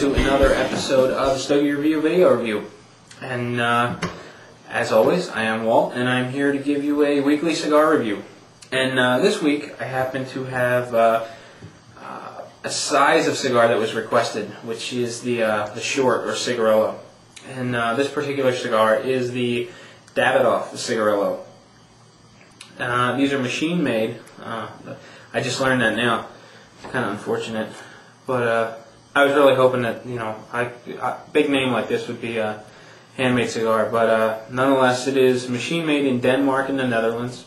to another episode of Stogie Review Video Review. And as always, I am Walt, and I'm here to give you a weekly cigar review. And this week, I happen to have a size of cigar that was requested, which is the short or cigarillo. And this particular cigar is the Davidoff Cigarillo. These are machine made. I just learned that now. It's kind of unfortunate, but I was really hoping that a big name like this would be a handmade cigar. But nonetheless, it is machine made in Denmark and the Netherlands.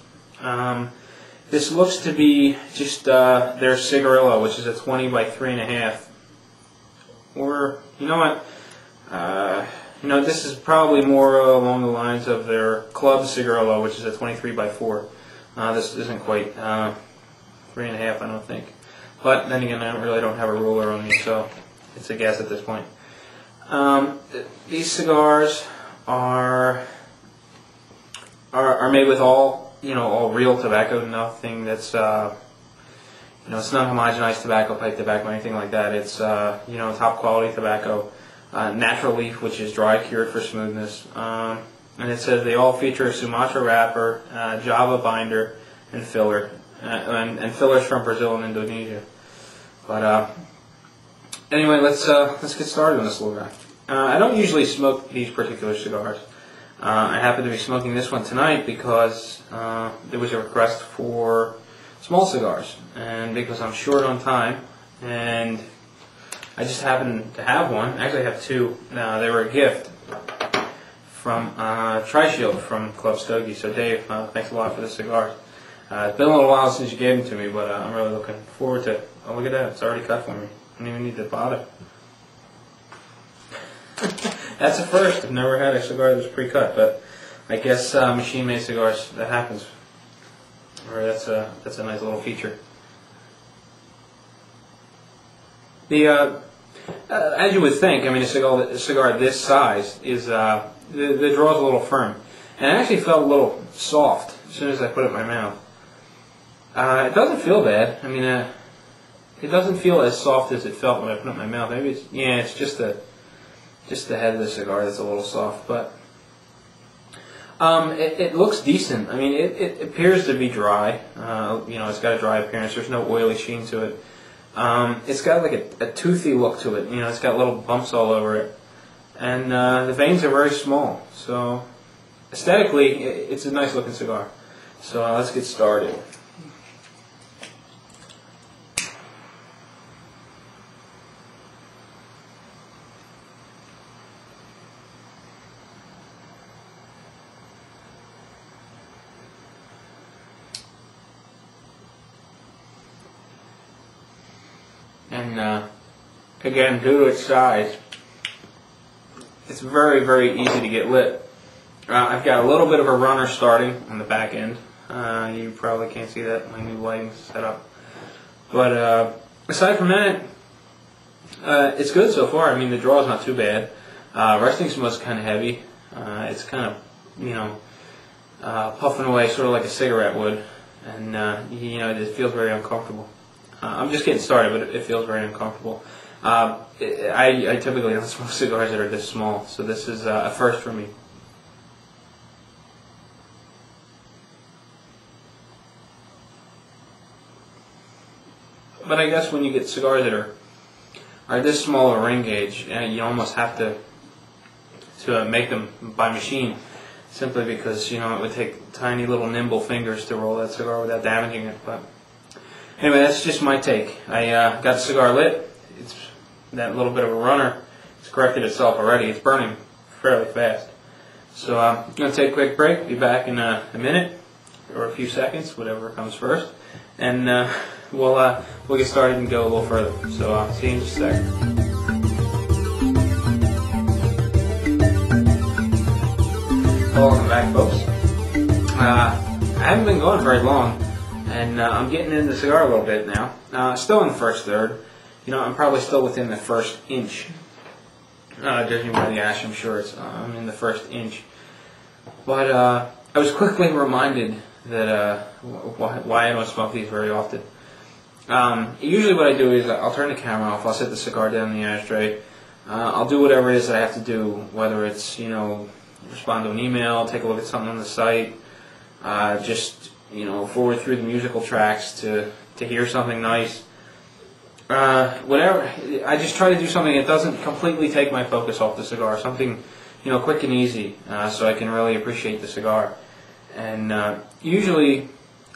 This looks to be just their cigarillo, which is a 20 by 3.5. Or you know what? This is probably more along the lines of their club cigarillo, which is a 23 by 4. This isn't quite 3.5, I don't think. But then again, I really don't have a ruler on me, so it's a guess at this point. These cigars are made with all real tobacco. Nothing that's it's not homogenized tobacco, pipe tobacco, or anything like that. It's top quality tobacco, natural leaf, which is dry cured for smoothness. And it says they all feature a Sumatra wrapper, Java binder, and filler, and fillers from Brazil and Indonesia. But anyway, let's get started on this little guy. I don't usually smoke these particular cigars. I happen to be smoking this one tonight because there was a request for small cigars, and because I'm short on time, and I just happen to have one. Actually, I have two. They were a gift from Tri-Shield from Club Stogie. So Dave, thanks a lot for the cigars. It's been a little while since you gave them to me, but I'm really looking forward to it. Oh, look at that. It's already cut for me. I don't even need to bother. That's a first. I've never had a cigar that was pre-cut, but I guess machine-made cigars, that happens. Or that's a nice little feature. As you would think, I mean, a cigar this size is the draw is a little firm, and it actually felt a little soft as soon as I put it in my mouth. It doesn't feel bad. I mean, it doesn't feel as soft as it felt when I put it in my mouth. Maybe it's just the head of the cigar that's a little soft, but it looks decent. I mean, it appears to be dry. It's got a dry appearance. There's no oily sheen to it. It's got like a toothy look to it. It's got little bumps all over it, and the veins are very small. So aesthetically, it's a nice looking cigar. So let's get started. And again, due to its size, it's very, very easy to get lit. I've got a little bit of a runner starting on the back end. You probably can't see that, my new lighting's set up. But aside from that, it's good so far. I mean, the draw is not too bad. Resting smoke's kind of heavy. It's kind of puffing away sort of like a cigarette would. And it feels very uncomfortable. I'm just getting started, but it feels very uncomfortable. I typically don't smoke cigars that are this small, so this is a first for me. But I guess when you get cigars that are this small of a ring gauge, you almost have to make them by machine, simply because it would take tiny little nimble fingers to roll that cigar without damaging it. But anyway, that's just my take. I got the cigar lit. It's that little bit of a runner. It's corrected itself already. It's burning fairly fast. So I'm going to take a quick break. Be back in a minute or a few seconds, whatever comes first, and we'll get started and go a little further. So see you in just a second. Welcome back, folks. I haven't been going very long. And I'm getting into the cigar a little bit now. Still in the first third. I'm probably still within the first inch. Judging by the ash, I'm sure I'm in the first inch. But I was quickly reminded that why I don't smoke these very often. Usually what I do is I'll turn the camera off, I'll set the cigar down in the ashtray, I'll do whatever it is that I have to do, whether it's, respond to an email, take a look at something on the site, just, forward through the musical tracks to hear something nice. Whatever. I just try to do something that doesn't completely take my focus off the cigar. Something, quick and easy, so I can really appreciate the cigar. And usually,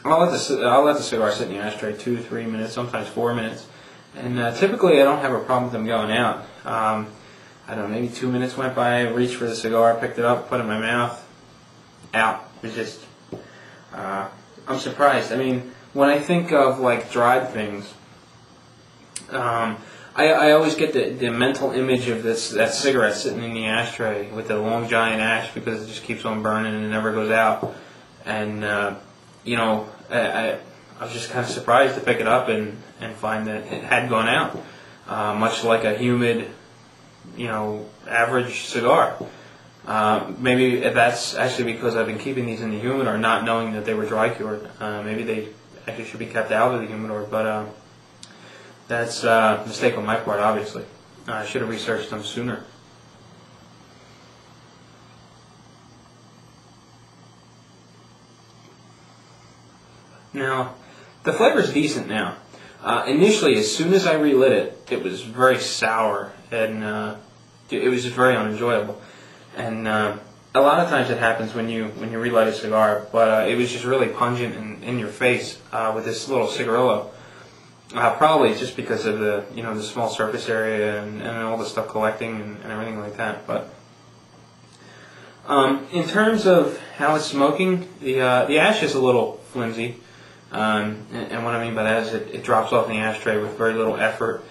I'll let the cigar sit in the ashtray 2-3 minutes, sometimes 4 minutes. And typically, I don't have a problem with them going out. I don't know, maybe 2 minutes went by. I reached for the cigar, picked it up, put it in my mouth. Out. It's just, I'm surprised. I mean, when I think of like dried things, I always get the mental image of that cigarette sitting in the ashtray with the long giant ash, because it just keeps on burning and it never goes out. And I was just kind of surprised to pick it up and find that it had gone out, much like a humid, average cigar. Maybe that's actually because I've been keeping these in the humidor, not knowing that they were dry cured. Maybe they actually should be kept out of the humidor, but that's a mistake on my part, obviously. I should have researched them sooner. Now, the flavor's decent now. Initially, as soon as I relit it, it was very sour, and it was just very unenjoyable. And a lot of times it happens when you relight a cigar, but it was just really pungent and in your face with this little cigarillo. Probably just because of the small surface area and all the stuff collecting and everything like that. But in terms of how it's smoking, the ash is a little flimsy. And what I mean by that is it drops off in the ashtray with very little effort.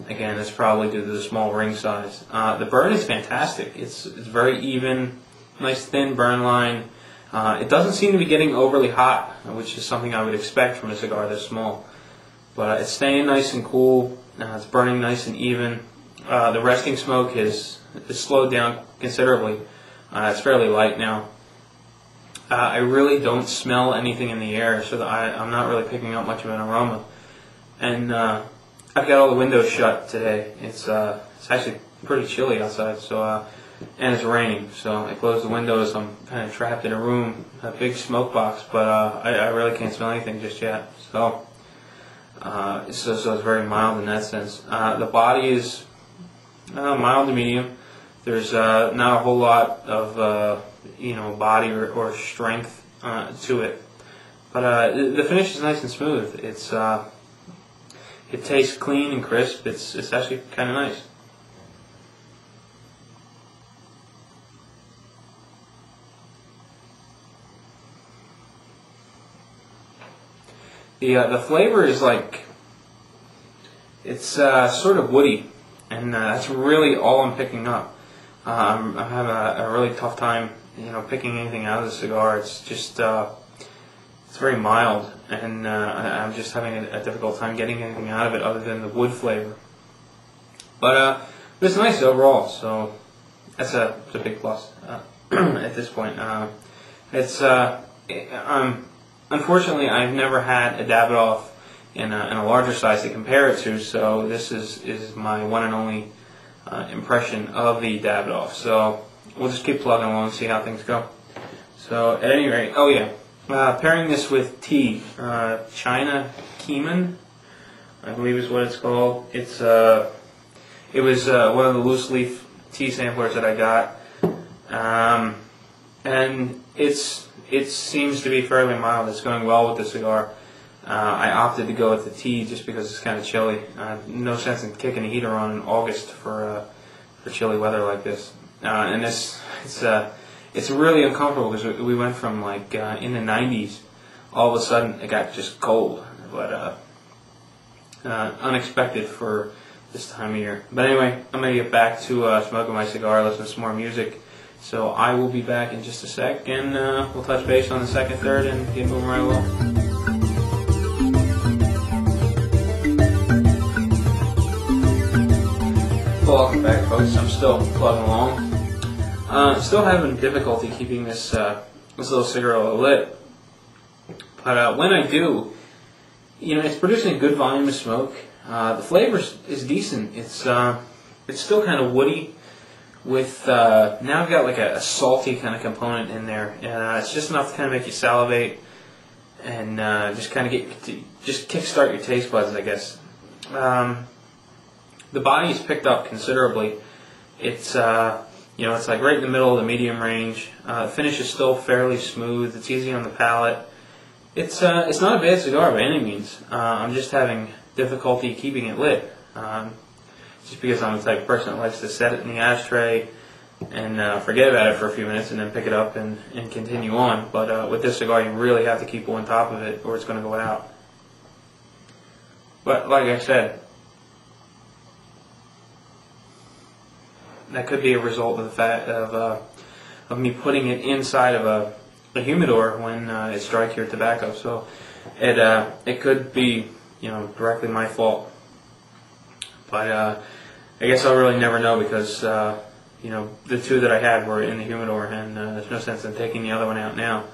Again, it's probably due to the small ring size. The burn is fantastic. It's very even, nice thin burn line. It doesn't seem to be getting overly hot, which is something I would expect from a cigar this small. But it's staying nice and cool. It's burning nice and even. The resting smoke is slowed down considerably. It's fairly light now. I really don't smell anything in the air, so that I'm not really picking up much of an aroma. And I've got all the windows shut today. It's actually pretty chilly outside, so and it's raining. So I closed the windows. I'm kind of trapped in a room, a big smoke box, but I really can't smell anything just yet. So it's very mild in that sense. The body is mild to medium. There's not a whole lot of body or strength to it, but the finish is nice and smooth. It tastes clean and crisp. It's actually kind of nice. The flavor is like, it's sort of woody, and that's really all I'm picking up. I'm having a really tough time, picking anything out of the cigar. It's just, it's very mild, and I'm just having a difficult time getting anything out of it other than the wood flavor. But it's nice overall, so it's a big plus at this point. Unfortunately, I've never had a Davidoff in a larger size to compare it to, so this is my one and only impression of the Davidoff. So we'll just keep plugging along and see how things go. So at any rate, pairing this with tea, China Keeman, I believe is what it's called. It was one of the loose leaf tea samplers that I got, and it seems to be fairly mild. It's going well with the cigar. I opted to go with the tea just because it's kind of chilly. No sense in kicking the heater on in August for chilly weather like this. And it's really uncomfortable because we went from like in the 90s, all of a sudden it got just cold, but unexpected for this time of year. But anyway, I'm going to get back to smoking my cigar, listen to some more music. So I will be back in just a sec, and we'll touch base on the second, third, and get moving right along. Welcome back, folks. I'm still plugging along. Still having difficulty keeping this little cigarillo lit, but when I do, it's producing a good volume of smoke. The flavor is decent. It's it's still kind of woody. With now I've got like a salty kind of component in there. It's just enough to kind of make you salivate and just kind of just kickstart your taste buds, I guess. The body's picked up considerably. It's it's like right in the middle of the medium range. The finish is still fairly smooth. It's easy on the palate. It's not a bad cigar by any means. I'm just having difficulty keeping it lit. Just because I'm the type of person that likes to set it in the ashtray and forget about it for a few minutes and then pick it up and continue on. But with this cigar, you really have to keep on top of it or it's going to go out. But like I said, that could be a result of the fact of me putting it inside of a humidor when it's dry cured tobacco. So it could be directly my fault. But I guess I'll really never know because the two that I had were in the humidor, and there's no sense in taking the other one out now.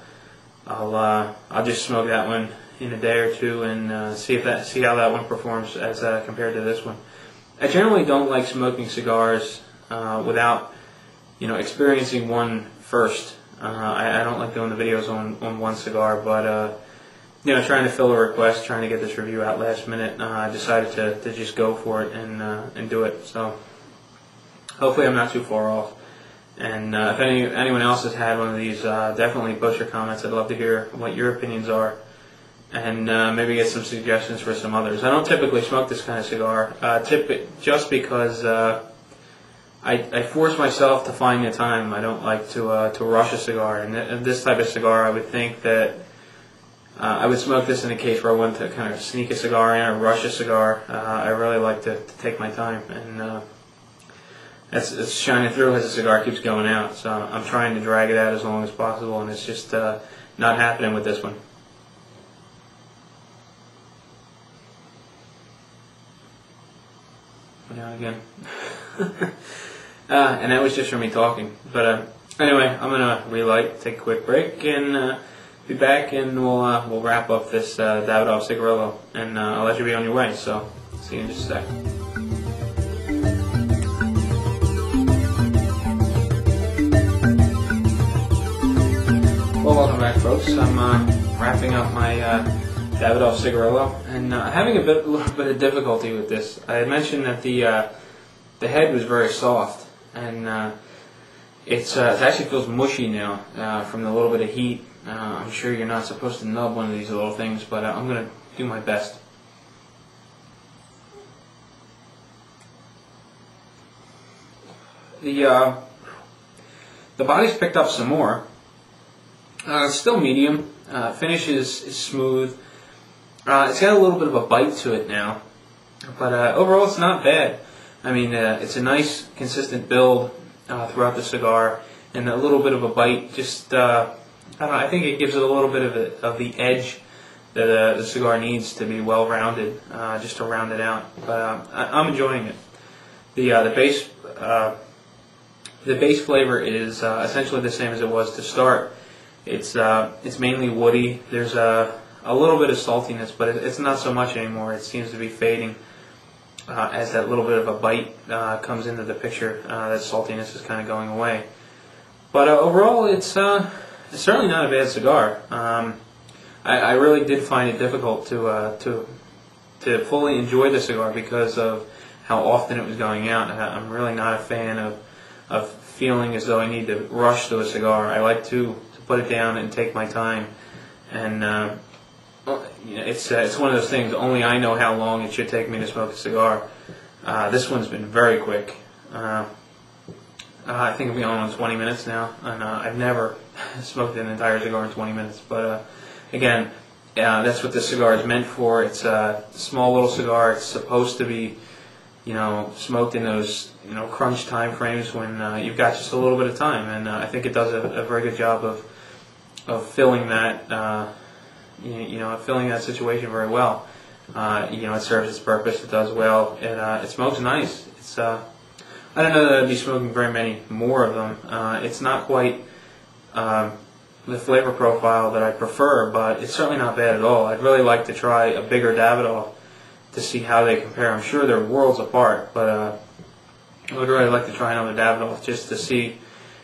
I'll just smoke that one in a day or two and see how that one performs as compared to this one. I generally don't like smoking cigars without experiencing one first. I don't like doing the videos on one cigar, but trying to fill a request, trying to get this review out last minute, I decided to just go for it and do it. So hopefully I'm not too far off. And if anyone else has had one of these, definitely post your comments. I'd love to hear what your opinions are, and maybe get some suggestions for some others. I don't typically smoke this kind of cigar, just because I force myself to find the time. I don't like to rush a cigar, and this type of cigar, I would think that I would smoke this in a case where I wanted to kind of sneak a cigar in or rush a cigar. I really like to take my time, and it's shining through as the cigar keeps going out. So I'm trying to drag it out as long as possible, and it's just not happening with this one. Now again. And that was just for me talking. But anyway, I'm going to relight, take a quick break, and be back, and we'll wrap up this Davidoff Cigarillo, and I'll let you be on your way. So see you in just a sec. Well, welcome back, folks. I'm wrapping up my Davidoff Cigarillo, and having a little bit of difficulty with this. I had mentioned that the head was very soft, and it actually feels mushy now from the little bit of heat. I'm sure you're not supposed to nub one of these little things, but I'm going to do my best. The body's picked up some more. It's still medium. Finish is smooth. It's got a little bit of a bite to it now, but overall it's not bad. I mean, it's a nice, consistent build throughout the cigar, and a little bit of a bite. Just I don't know, I think it gives it a little bit of the edge that the cigar needs to be well rounded, just to round it out. But I'm enjoying it. The base flavor is essentially the same as it was to start. It's mainly woody. There's a little bit of saltiness, but it's not so much anymore. It seems to be fading as that little bit of a bite comes into the picture. That saltiness is kind of going away. But overall, it's certainly not a bad cigar. I really did find it difficult to fully enjoy the cigar because of how often it was going out. I'm really not a fan of feeling as though I need to rush through a cigar. I like to put it down and take my time. And it's one of those things. Only I know how long it should take me to smoke a cigar. This one's been very quick. I think I'll be on 20 minutes now, and I've never smoked an entire cigar in 20 minutes. But again, that's what this cigar is meant for. It's a small little cigar. It's supposed to be, smoked in those, crunch time frames when you've got just a little bit of time. And I think it does a very good job of filling that, filling that situation very well. It serves its purpose. It does well. It smokes nice. It's I don't know that I'd be smoking very many more of them. It's not quite the flavor profile that I prefer, but it's certainly not bad at all. I'd really like to try a bigger Davidoff to see how they compare. I'm sure they're worlds apart, but I would really like to try another Davidoff just to see,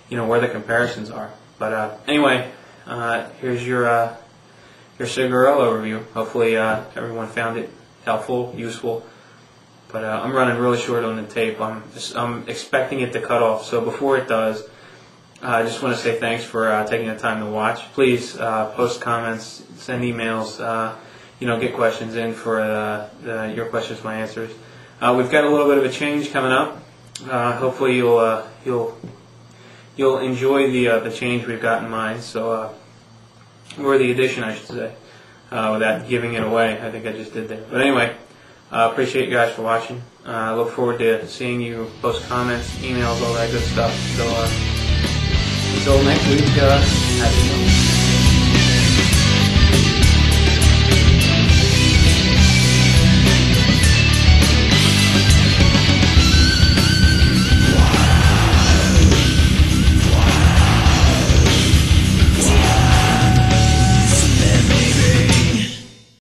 where the comparisons are. But anyway, here's your Cigarillo review. Hopefully everyone found it helpful, useful. But I'm running really short on the tape. I'm expecting it to cut off. So before it does, I just want to say thanks for taking the time to watch. Please post comments, send emails, get questions in for your questions, my answers. We've got a little bit of a change coming up. Hopefully you'll enjoy the change we've got in mind. So or the addition, I should say, without giving it away. I think I just did there. But anyway, appreciate you guys for watching. I look forward to seeing you post comments, emails, all that good stuff. So until next week, happy